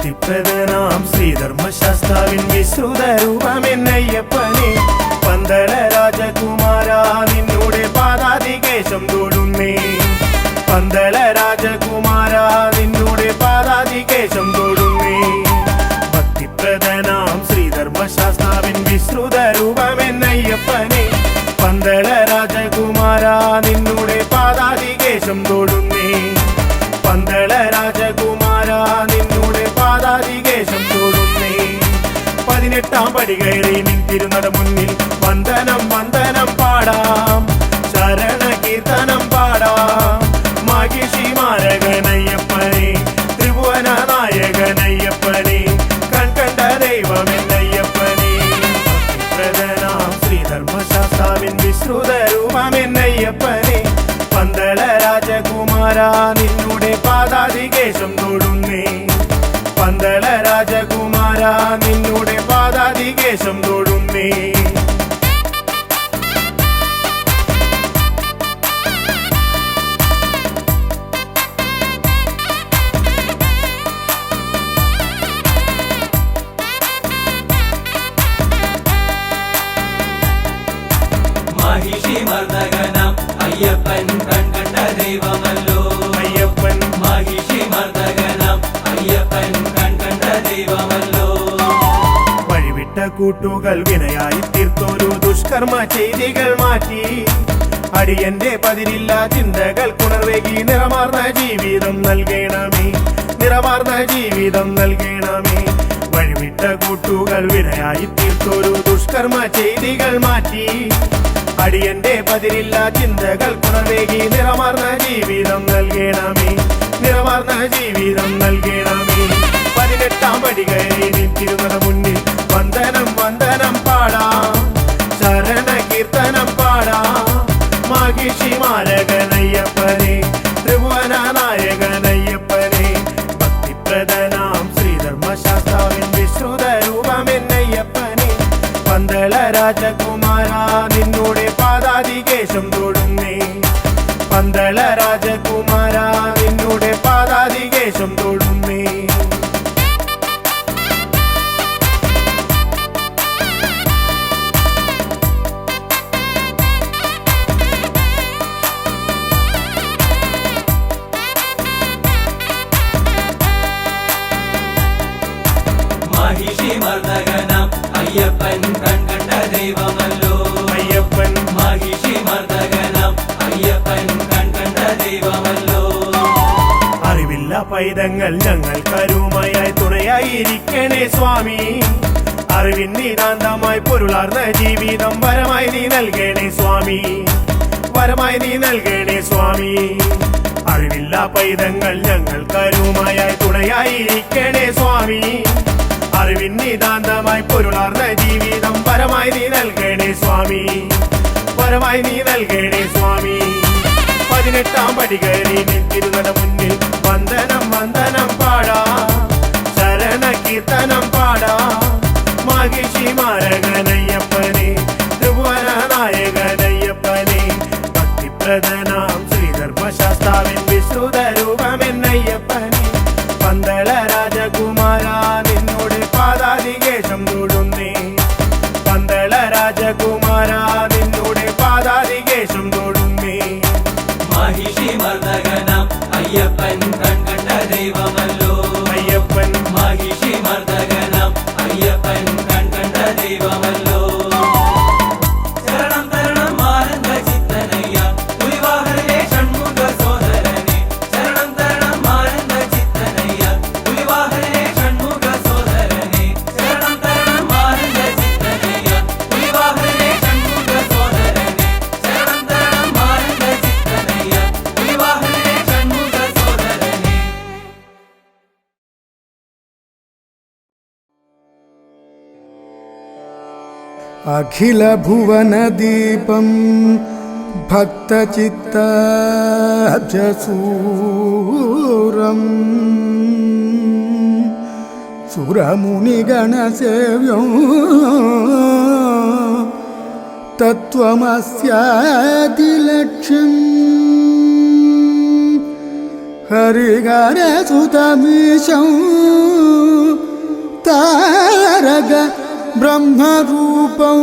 ഭക്തിപ്രദനാം ശ്രീധർമ്മശാസ്താവിൻ വിശ്രുത രൂപമെന്നയ്യപ്പനെ പന്തള രാജകുമാര നിന്നോടെ പാദാതികേശം തൊടുന്നേ പന്തള രാജകുമാര നിന്നോടെ പാദാതികേശം തൊടുന്നേ ഭക്തിപ്രദനാം ശ്രീധർമ്മശാസ്താവിൻ വിശ്രുത രൂപമെന്നയ്യപ്പനെ പന്തള രാജകുമാര നിന്നോടെ പാദാതികേശം തൊടുന്നേ പന്തള രാജകുമാര നിന്നോടെ പാദാതികേശം തൊടുന്നേ 18 പടി കയറി നിന്നിരുന്നട മുന്നിൽ വന്ദനം വന്ദനം പാടാം ശരണ കീർത്തനം പാടാം മാഹിഷി മാരകനയ്യപ്പനെ ത്രിഭുവന നായകനയ്യപ്പനെ കൺകണ്ട ദൈവമെന്നയ്യപ്പനെ പ്രധാനാം ശ്രീധർമ്മശാസ്താവിൻ വിശ്രുത രൂപമെന്നയ്യപ്പനെ പന്തള രാജകുമാര നിന്നോടെ പാദാതികേശം തൊടുന്നേ പന്തള രാജകുമാര നിന്നോടെ പാദാതികേശം തൊടുന്നേ മഹിഷി മർദ്ദകനാം അയ്യപ്പൻ കൺകണ്ട ദൈവമല്ലോ അയ്യപ്പൻ മഹിഷി മർദ്ദകനാം അയ്യപ്പൻ കൺകണ്ട ദൈവമല്ലോ വഴിവിട്ട കൂട്ടുകൾ വിനയായി തീർത്തൊരു ദുഷ്കർമ്മ ചെയ്തികൾ മാറ്റി അടിയന്റെ പതിരില്ല ചിന്തകൾ കുണർവേകി നിറമാർന്ന ജീവിതം നൽകണമേ നിറമാർന്ന ജീവിതം നൽകണമേ വഴിവിട്ട കൂട്ടുകൾ വിനയായി തീർത്തൊരു ദുഷ്കർമ്മ ചെയ്തികൾ മാറ്റി അടിയന്റെ പതിരില്ല ചിന്തകൾ കുണർവേകി നിറമാർന്ന ജീവിതം നൽകണമേ നിറമാർന്ന ജീവിതം നൽകണമേ 18 പടി കയറി നിന്നിരുന്നത മുന്നിൽ വന്ദനം വന്ദനം പാടാം ശരണ കീർത്തനം പാടാം മാഹിഷി മാരകനയ്യപ്പനെ ത്രിഭുവന നായകനയ്യപ്പനെ ഭക്തിപ്രദനാം ശ്രീധർമ്മശാസ്താവിൻ വിശ്രുത രൂപമെന്നയ്യപ്പനെ പന്തള രാജകുമാര നിന്നോടെ പാദാതികേശം തൊടുന്നേ പന്തള രാജകുമാര നിന്നോടെ പാദാതികേശം തൊടുന്നേ മഹിഷി മർദ്ദകനാം അയ്യപ്പൻ കൺകണ്ട ദൈവമല്ലോ അയ്യപ്പൻ മഹിഷി മർദ്ദകനാം അയ്യപ്പൻ കൺകണ്ട ദൈവമല്ലോ അറിവില്ല പൈതങ്ങൾ ഞങ്ങൾ കരുമയായി തുണയായിരിക്കണേ സ്വാമി അറിവിൻ നിതാന്തമായി പൊരുളാർന്ന ജീവിതം വരമായി നീ നൽകണേ സ്വാമി വരമായി നീ നൽകണേ സ്വാമി അറിവില്ല പൈതങ്ങൾ ഞങ്ങൾ കരുമയായി തുണയായിരിക്കണേ സ്വാമി അറിവിൻ നിതാന്തമായി പൊരുളാർന്ന ജീവിതം വരമായി നീ നൽകണേ സ്വാമി വരമായി നീ നൽകണേ സ്വാമി 18 പടി കയറി നിന്നിരുന്നത മുന്നിൽ വന്ദനം വന്ദനം പാടാം ശരണ കീർത്തനം പാടാം മാഹിഷി മാരകനയ്യപ്പനെ ത്രിഭുവന നായകനയ്യപ്പനെ ഭക്തിപ്രദനാം ശ്രീധർമ്മശാസ്താവിൻ വിശ്രുത രൂപമെന്നയ്യപ്പനെ പന്തള രാജകുമാര നിന്നോട് പാദാതികേശം തൊടുന്നേ പന്തള രാജകുമാര നിന്നോട് പാദാതികേശം തൊടുന്നേ മഹിഷി മർദ്ദകനാം അയ്യപ്പൻ കൺകണ്ട ദൈവമല്ലോ അയ്യപ്പൻ മഹിഷി മർദ്ദകനാം അയ്യപ്പൻ കൺകണ്ട ദൈവമല്ലോ ശരണം തരണം ആനന്ദ ചിത്തനയ്യ പുലിവാഹനേ ഷൺമുഖ സോദരനെ ശരണം തരണം ആനന്ദ ചിത്തനയ്യ പുലിവാഹനേ ഷൺമുഖ സോദരനെ ശരണം തരണം ആനന്ദ ചിത്തനയ്യ പുലിവാഹനേ ഷൺമുഖ സോദരനെ ശരണം തരണം ആനന്ദ ചിത്തനയ്യ പുലിവാഹനേ ഷൺമുഖ സോദരനെ അഖില ഭുവനദീപം ഭക്തചിത്തബ്ജസൂരം സുരമുനിഗണസേവ്യം തത്വമസ്യാദിലക്ഷ്യം ഹരിഹരസുതമീശം താരക ബ്രഹ്മരൂപം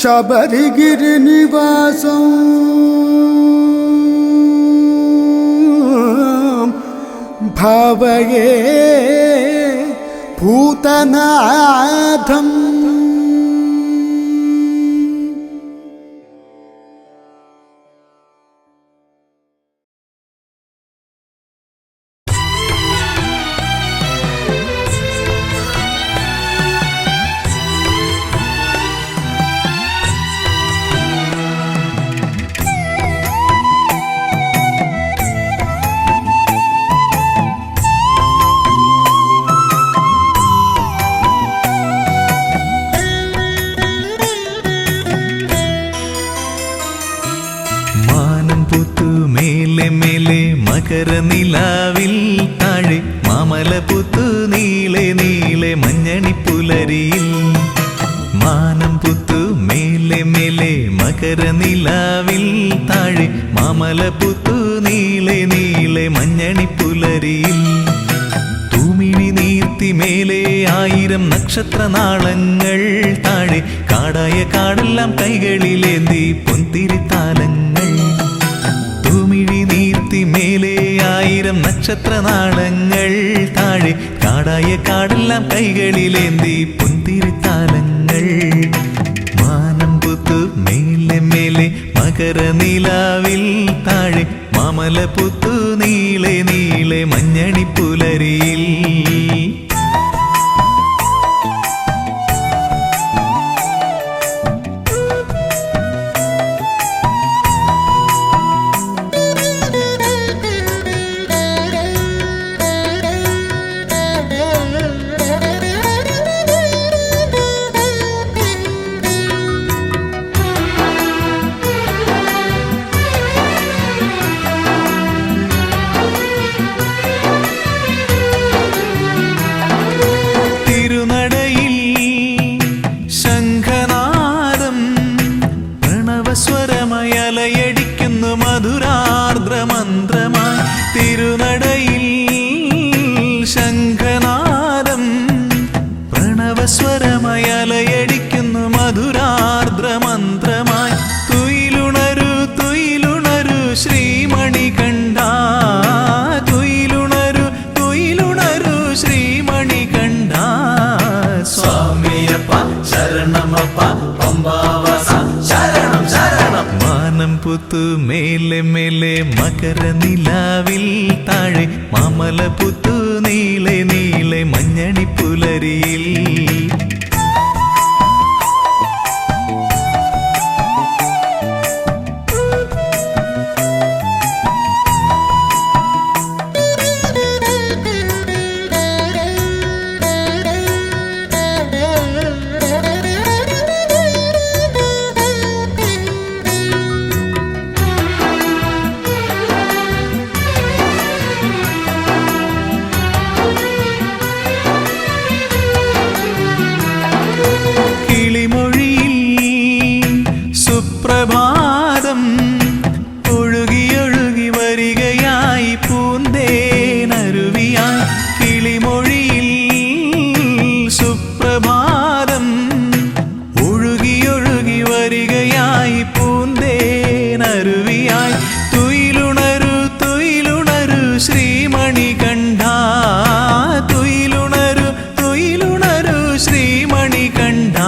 ശബരിഗിരി നിവാസം ഭാവയേ ഭൂതനാഥം. മകരനിലാവിൽ താഴെ മാമലപുത്തു നീളെ നീളെ മഞ്ഞണിപ്പുലരിയിൽ മാനം പുത്തു മേലെ മേലെ മകരനിലാവിൽ താഴെ മാമലപുത്തു നീളെ നീളെ മഞ്ഞണിപ്പുലരിയിൽ തൂമിഴി നീർത്തി മേലെ 1000 നക്ഷത്രനാളങ്ങൾ താഴെ കാടായ കാടെല്ലാം കൈകളിലേന്തി പൊന്തിരിത്താലങ്ങൾ തൂമിഴി നീർത്തി മേലെ 1000 നക്ഷത്രനാളങ്ങൾ താഴെ കാടായ കാടെല്ലാം കൈകളിലേന്തി പൊന്തിരിത്താലങ്ങൾ മാനം പുത്തു മേലെ മേലെ മകരനിലാവിൽ താഴെ മാമലപുത്തു നീളെ നീളെ മഞ്ഞണിപ്പുലരിയിൽ സ്വരമയലയടിക്കുന്നു മധുരാർദ്രമന്ത്രമായി തുയിലുണരു തുയിലുണരു ശ്രീമണികണ്ഠ തുയിലുണരു തുയിലുണരു ശ്രീമണികണ്ഠ സ്വാമിയപ്പ ശരണമപ്പ പമ്പാവാസ ശരണം ശരണം മാനം പുത്തു മേലെ മേലെ മകരനിലാവിൽ താഴെ മാമലപുത്തു നീളെ നീളെ മഞ്ഞണിപ്പുലരിയിൽ സുപ്രഭാതം ഒഴുകിയൊഴുകി വരികയായി പൂന്തേനരുവിയായി കിളിമൊഴിയിൽ സുപ്രഭാതം ഒഴുകിയൊഴുകി വരികയായി പൂന്തേനരുവിയായി തുയിലുണരു തുയിലുണരു ശ്രീമണികണ്ഠ തുയിലുണരു തുയിലുണരു ശ്രീമണികണ്ഠ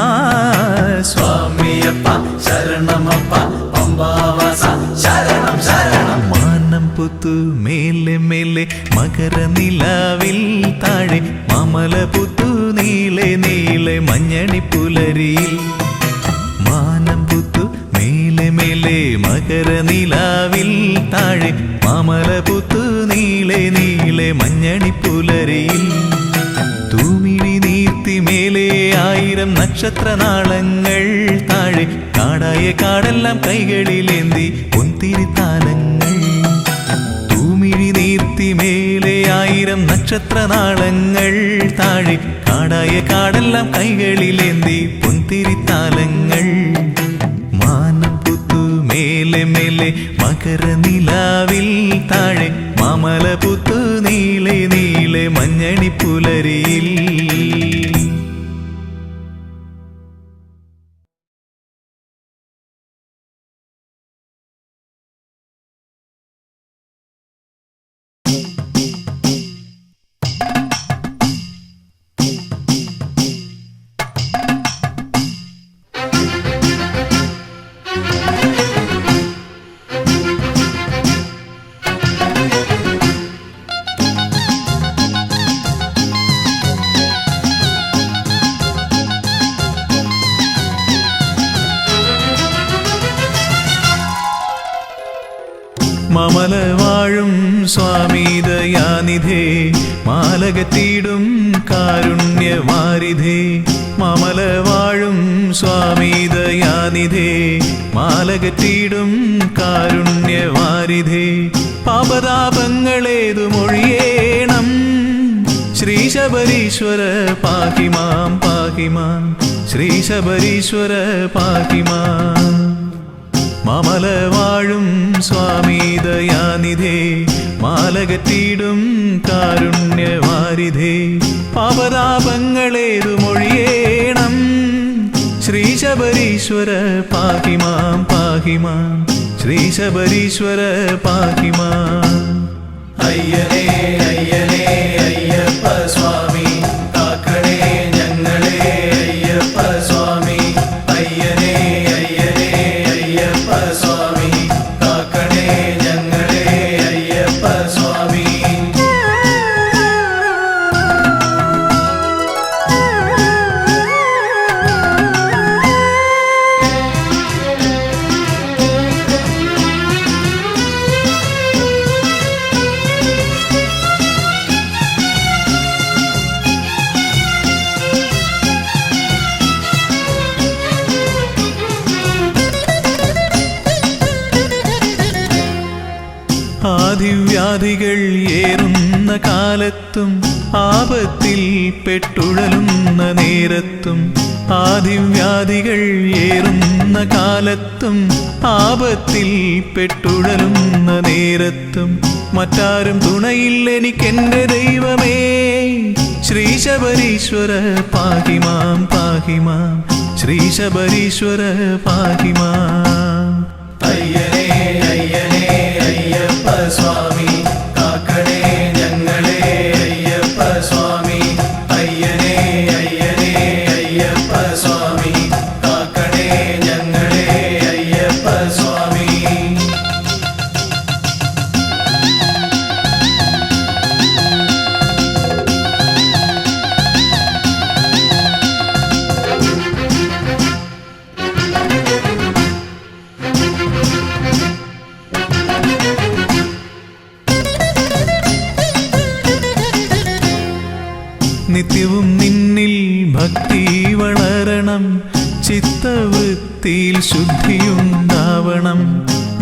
സ്വാമിയപ്പ ശരണമപ്പ പമ്പാവാസ ശരണം ശരണം മാനം പുത്തു മേലെ മേലെ മകരനിലാവിൽ താഴെ മാമലപുത്തു നീളെ നീളെ മഞ്ഞണിപ്പുലരിയിൽ മാനം പുത്തു മേലെ മേലെ മകരനിലാവിൽ താഴെ മാമലപുത്തു നീളെ നീളെ മഞ്ഞണിപ്പുലരിയിൽ തൂമിഴി നീർത്തി മേലെ 1000 നക്ഷത്രനാളങ്ങൾ താഴെ കാടായ കാടെല്ലാം കൈകളിലേന്തി പൊന്തിരിത്താലങ്ങൾ തൂമിഴി നീർത്തി മേലെ 1000 നക്ഷത്രനാളങ്ങൾ താഴെ കാടായ കാടെല്ലാം കൈകളിലേന്തി പൊന്തിരിത്താലങ്ങൾ മാനം പുത്തു മേലെ മേലെ മേലെ മകരനിലാവിൽ താഴെ മാമലപുത്തു നീളെ നീളെ മഞ്ഞണിപ്പുലരിയിൽ. മമല വാഴും സ്വാമി ദയാനിധേ മാലകത്തിടും കാരുണ്യവാരിധേ. മമല വാഴും സ്വാമി ദയാനിധേ മാലകത്തിടും കാരുണ്യവാരിധേ. പാപതാപങ്ങളേതു മൊഴിയേണം ശ്രീ ശബരീശ്വര പാഹിമാം പാഹിമാം. ശ്രീ ശബരീശ്വര പാഹിമാം. മമല വാഴും സ്വാമി ദയാനിധേ മാലകത്തിടും കാരുണ്യവാരിധേ. പാപതാപങ്ങളേതു മൊഴിയേണം ശ്രീ ശബരീശ്വര പാഹിമാം പാഹിമാം. ശ്രീ ശബരീശ്വര പാഹിമാം. അയ്യനേ അയ്യനേ അയ്യപ്പ സ്വാമി കാക്കണേ ഞങ്ങളെ അയ്യപ്പ സ്വാമി. അയ്യനേ അയ്യനേ അയ്യപ്പ സ്വാമി കാക്കണേ ഞങ്ങളെ അയ്യപ്പ സ്വാമി. ആദിവ്യാധികൾ ഏറുന്ന കാലത്തും ആപത്തിൽ പെട്ടുഴലുന്ന നേരത്തും. ആദിവ്യാധികൾ ഏറുന്ന കാലത്തും ആപത്തിൽ പെട്ടുഴലുന്ന നേരത്തും മറ്റാരും തുണയില്ലെനിക്കെന്റെ ദൈവമേ. ശ്രീ ശബരീശ്വര പാഹിമാം പാഹിമാം. ശ്രീ ശബരീശ്വര പാഹിമാം. അയ്യനേ അയ്യനേ അയ്യപ്പ സ്വാമി കാക്കണേ ഞങ്ങളെ അയ്യപ്പ സ്വാമി. അയ്യനേ അയ്യനേ അയ്യപ്പ സ്വാമി കാക്കണേ ഞങ്ങളെ അയ്യപ്പ സ്വാമി. നിത്യവും നിന്നിൽ ഭക്തി വളരണം ചിത്തവൃത്തിയിൽ ശുദ്ധിയുണ്ടാവണം.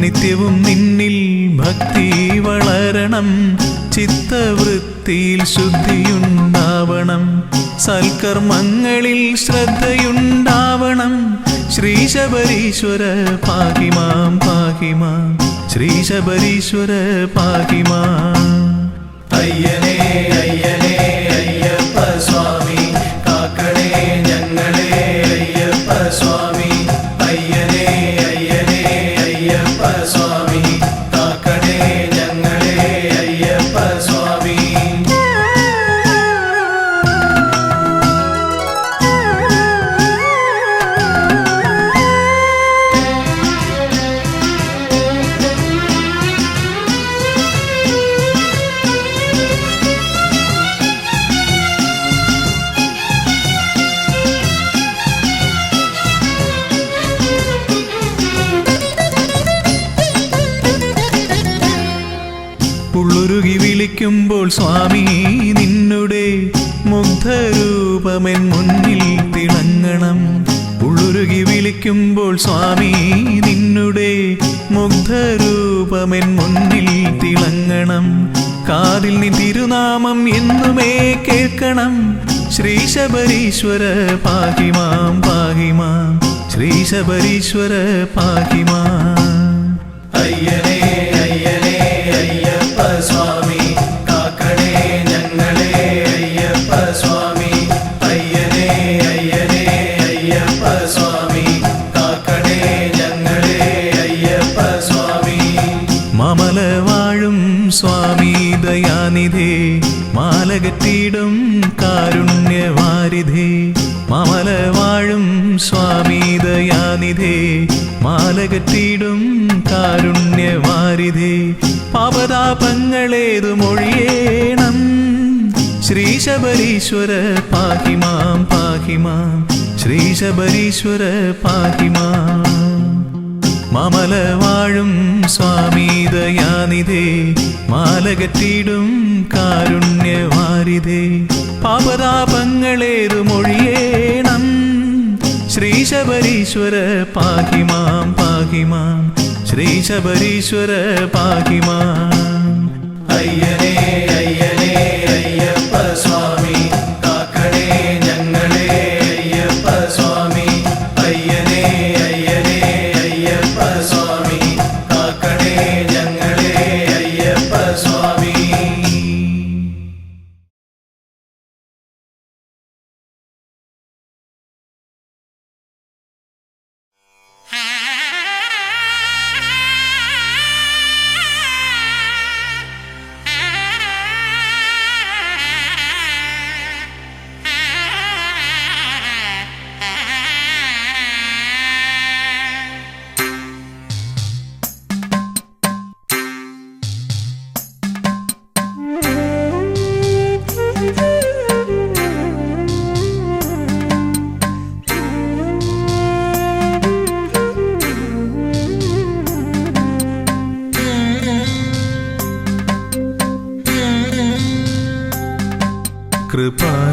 നിത്യവും നിന്നിൽ ഭക്തി വളരണം ചിത്തവൃത്തിയിൽ ശുദ്ധിയുണ്ടാവണം. സൽക്കർമ്മങ്ങളിൽ ശ്രദ്ധയുണ്ടാവണം. ശ്രീ ശബരീശ്വര പാഹിമാം പാഹിമാം. ശ്രീ ശബരീശ്വര പാഹിമാം. അയ്യനേ അയ്യനേ അയ്യപ്പ സ്വാമി കാക്കണേ ഞങ്ങളെ അയ്യപ്പ സ്വാമി. അയ്യനേ അയ്യനേ അയ്യപ്പ സ്വാമി കാക്കണേ ഞങ്ങളെ അയ്യപ്പ സ്വാമി. ഉള്ളുരുകി വിളിക്കുമ്പോൾ സ്വാമി നിന്നുടെ മുഗ്ധരൂപമെൻ മുന്നിൽ തിളങ്ങണം. ഉള്ളുരുകി വിളിക്കുമ്പോൾ സ്വാമി നിന്നുടെ മുഗ്ധരൂപമെൻ മുന്നിൽ തിളങ്ങണം. കാതിൽ നീ തിരുനാമം എന്നുമേ കേൾക്കണം. ശ്രീ ശബരീശ്വര പാഹിമാം പാഹിമാം. ശ്രീ ശബരീശ്വര പാഹിമാം. അയ്യനേ അയ്യനേ അയ്യപ്പ സ്വാമി കാക്കണേ ഞങ്ങളെ അയ്യപ്പ സ്വാമി അയ്യനേ അയ്യനേ അയ്യപ്പ സ്വാമി കാക്കണേ ഞങ്ങളെ അയ്യപ്പ സ്വാമി മാമല വാഴും സ്വാമി ദയാനിധേ മാലകറ്റിടും കാരുണ്യവാരിധേ മാമല വാഴും സ്വാമി ദയാനിധേ മാലകറ്റിടും കാരുണ്യവാരിധേ പാപതാപങ്ങളേതു മൊഴിയേണം ശ്രീശബരീശ്വര പാഹിമാം പാഹിമാം ശ്രീശബരീശ്വര പാഹിമാം മാമല വാഴും സ്വാമി ദയാനിധേ മാലകറ്റിടും കാരുണ്യവാരിധേ പാപതാപങ്ങളേതു മൊഴിയേണം ശ്രീശബരീശ്വര പാഹിമാം പാഹിമാം ശ്രീശബരീശ്വര പാഹിമാം അയ്യനേ അയ്യനേ അയ്യപ്പ സ്വാമി കാക്കണേ ഞങ്ങളെ അയ്യപ്പ സ്വാമി അയ്യനേ അയ്യനേ അയ്യപ്പ സ്വാമി കാക്കണേ ഞങ്ങളെ അയ്യപ്പ സ്വാമി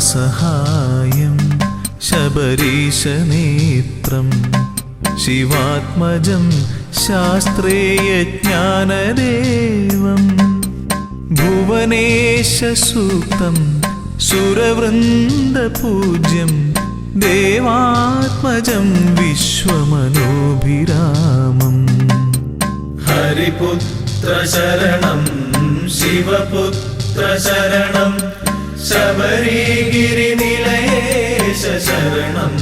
കൃപാസഹായം ശബരീശനേത്രം ശിവാത്മജം ശാസ്ത്രേയജ്ഞാനദേവം ഭുവനേശസൂക്തം സുരവൃന്ദപൂജ്യം ദേവാത്മജം വിശ്വമനോഭിരാമം ഹരിപുത്ര ശരണം ശിവപുത്ര ശരണം ശബരിഗിരിനിലയേശ ശരണം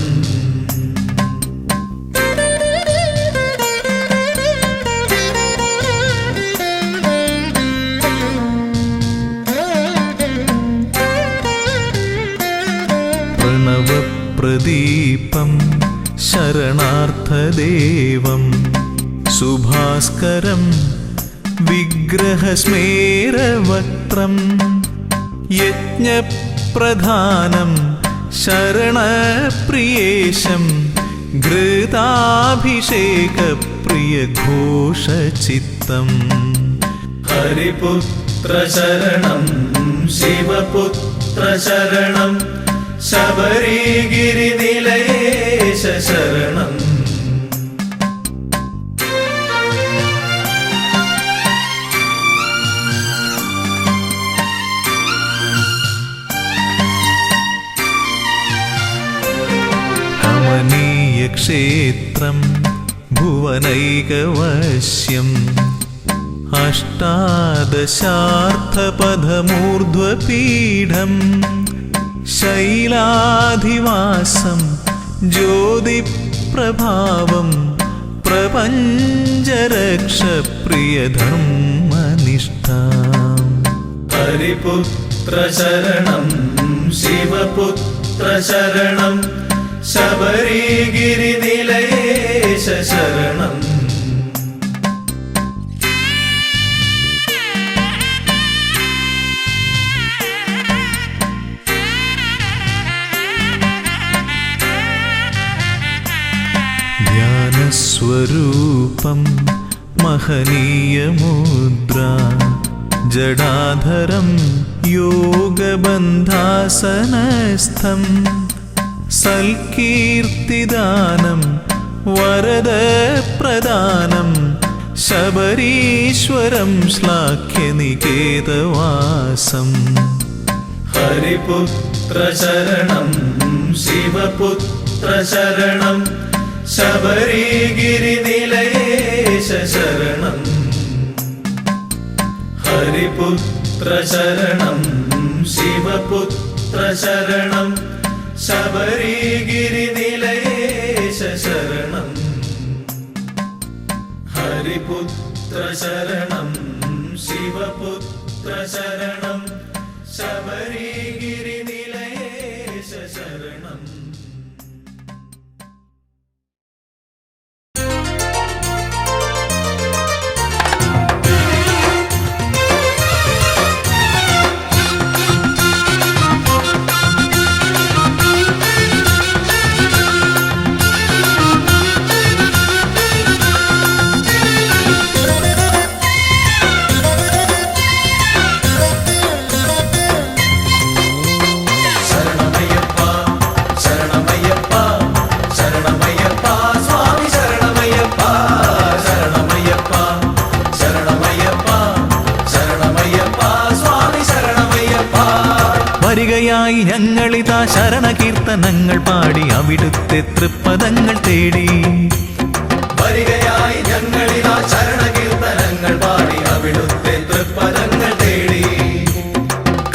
പ്രണവപ്രദീപം ശരണാർത്ഥദേവം സുഭാസ്കരം വിഗ്രഹസ്മേരവക്ത്രം യജ്ഞപ്രധാനം ശരണപ്രിയേശം ഘൃതാഭിഷേകപ്രിയഘോഷചിത്തം ഹരിപുത്ര ശരണം ശിവപുത്ര ശരണം ശബരിഗിരിനിലയേശ ശരണം ക്ഷേത്രം ഭുവനൈകവശ്യം അഷ്ടാദശാർത്ഥപഥമൂർധ്വപീഠം ശൈലാധിവാസം ജ്യോതിപ്രഭാവം പ്രപഞ്ചരക്ഷപ്രിയധർമ്മനിഷ്ഠാം ഹരിപുത്ര ശരണം ശിവപുത്ര ശരണം ശബരിഗിരിനിലയേശ ശരണം ധ്യാനസ്വരൂപം മഹനീയമുദ്ര ജടാധരം യോഗബന്ധാസനസ്ഥം സൽകീർത്തിദാനം വരദപ്രദാനം ശബരീശ്വരം ശ്ലാഘ്യനികേതവാസം ഹരിപുത്ര ശരണം ശിവപുത്ര ശരണം ശബരിഗിരിനിലയേശ ശരണം ഹരിപുത്ര ശരണം ശിവപുത്ര ശരണം ശബരിഗിരിനിലയേശ ശരണം ഹരിപുത്ര ശരണം ശിവപുത്ര ശരണം ശബരിഗിരിനിലയേശ ശരണം. വരികയായി ഞങ്ങളിതാ ശരണകീർത്തനങ്ങൾ പാടി അവിടുത്തെ തൃപ്പദങ്ങൾ തേടി. വരികയായി ഞങ്ങളിതാ ശരണകീർത്തനങ്ങൾ പാടി അവിടുത്തെ തൃപ്പദങ്ങൾ തേടി.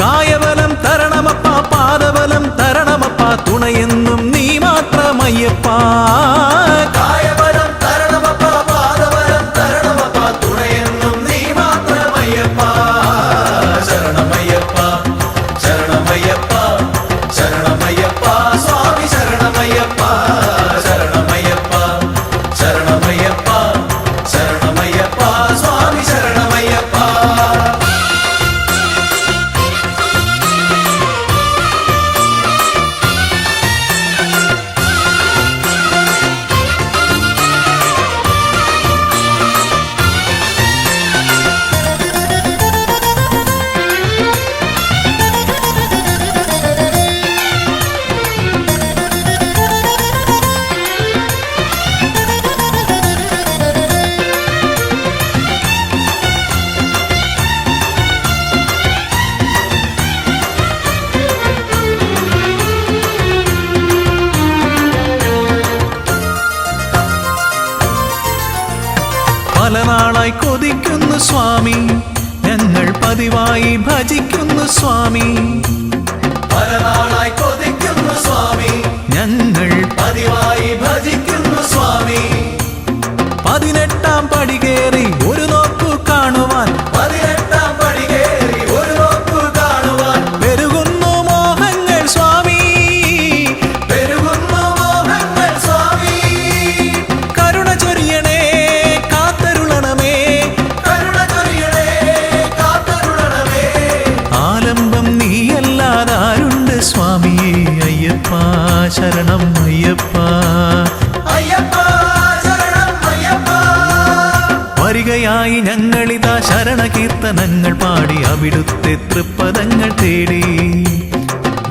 കായബലം തരണമപ്പ പാദബലം തരണമപ്പ തുണയെന്നും നീ മാത്രമയ്യപ്പ. കായബലം തരണമപ്പ പാദബലം തരണമപ്പ തുണയെന്നും നീ മാത്രമയ്യപ്പ. ശരണമയ്യപ്പ ശരണമയ്യപ്പ ശരണമയ്യപ്പ സ്വാമി ശരണമയ്യപ്പ ശരണമയ്യപ്പ ശരണമയ്യപ്പ ശരണമയ്യപ്പ സ്വാമി ശരണമയ്യപ്പ. പല നാളായി കൊതിക്കുന്നു സ്വാമി ഞങ്ങൾ പതിവായി ഭജിക്കുന്നു സ്വാമി. പല നാളായി കൊതിക്കുന്നു സ്വാമി ഞങ്ങൾ പതിവായി ഭജിക്കുന്നു സ്വാമി. 18-ാം പടി കേറി ഒരു നോക്കു കാണുവാൻ 18-ാം പടി കേറി ഒരു നോക്കു കാണുവാൻ പെരുകുന്നു മോഹങ്ങൾ സ്വാമി. പെരുകുന്നു മോഹങ്ങൾ സ്വാമി. കരുണ ചൊരിയണേ കാത്തരുളണമേ കരുണ ചൊരിയണേ കാത്തരുളണമേ. ആലംബം നീയല്ലാതാരുണ്ട് സ്വാമിയേ അയ്യപ്പ ശരണം അയ്യപ്പ. അയ്യപ്പ ശരണം അയ്യപ്പ. വരികയായി ഞങ്ങളിതാ ശരണകീർത്തനങ്ങൾ പാടി അവിടുത്തെ തൃപ്പദങ്ങൾ തേടി.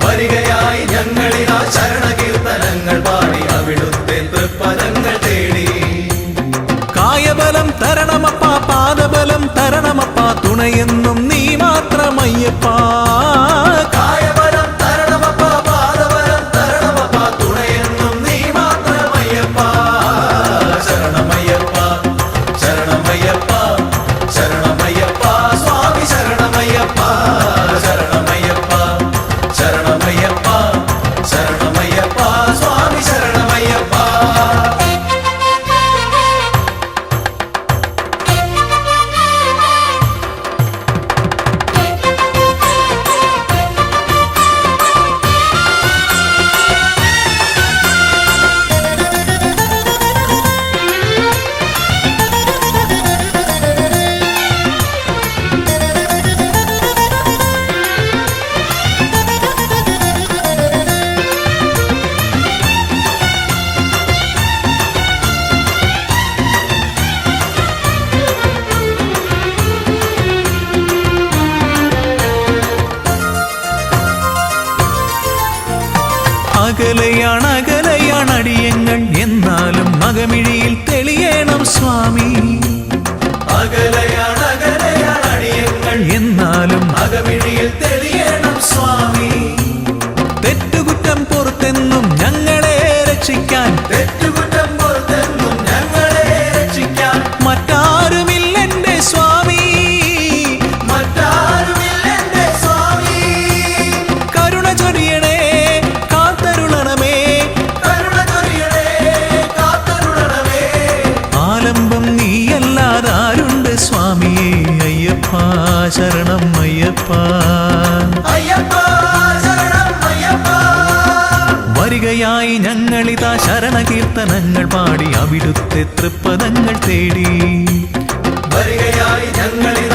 വരികയായി ഞങ്ങളിതാ ശരണകീർത്തനങ്ങൾ പാടി അവിടുത്തെ തൃപ്പദങ്ങൾ തേടി. കായബലം തരണമപ്പ പാദബലം തരണമപ്പ തുണയെന്നും നീ മാത്രമയ്യപ്പ. കായബലം തരണമപ്പ പാദബലം തരണമപ്പ തുണയെന്നും നീ മാത്രമയ്യപ്പ. ശരണമയ്യപ്പ ശരണമയ്യപ്പ ശരണമയ്യപ്പ സ്വാമി ശരണമയ്യപ്പ ശരണമയ്യപ്പ ശരണമയ്യപ്പ ശരണമയ്യപ്പ സ്വാമി ശരണമയ്യപ്പ. അകലെയാണ് അകലെയാണ് അടിയങ്ങൾ എന്നാലും മകമിഴിയിൽ തെളിയണം സ്വാമി. അകലയാണ് അകലയാണ് അടിയങ്ങൾ എന്നാലും അകമിഴിയിൽ തെളിയണം സ്വാമി. തെറ്റുകുറ്റം പുറത്തെന്നും ഞങ്ങളെ രക്ഷിക്കാൻ തെറ്റുകുറ്റം പുറത്തെന്നും ഞങ്ങളെ രക്ഷിക്കാൻ മറ്റാ അയ്യപ്പ ശരണം അയ്യപ്പ അയ്യപ്പ ശരണം അയ്യപ്പ വരികയായി ഞങ്ങളിതാ ശരണകീർത്തനങ്ങൾ പാടി അവിടുത്തെ തൃപ്പദങ്ങൾ തേടി വരികയായി ഞങ്ങളിതാ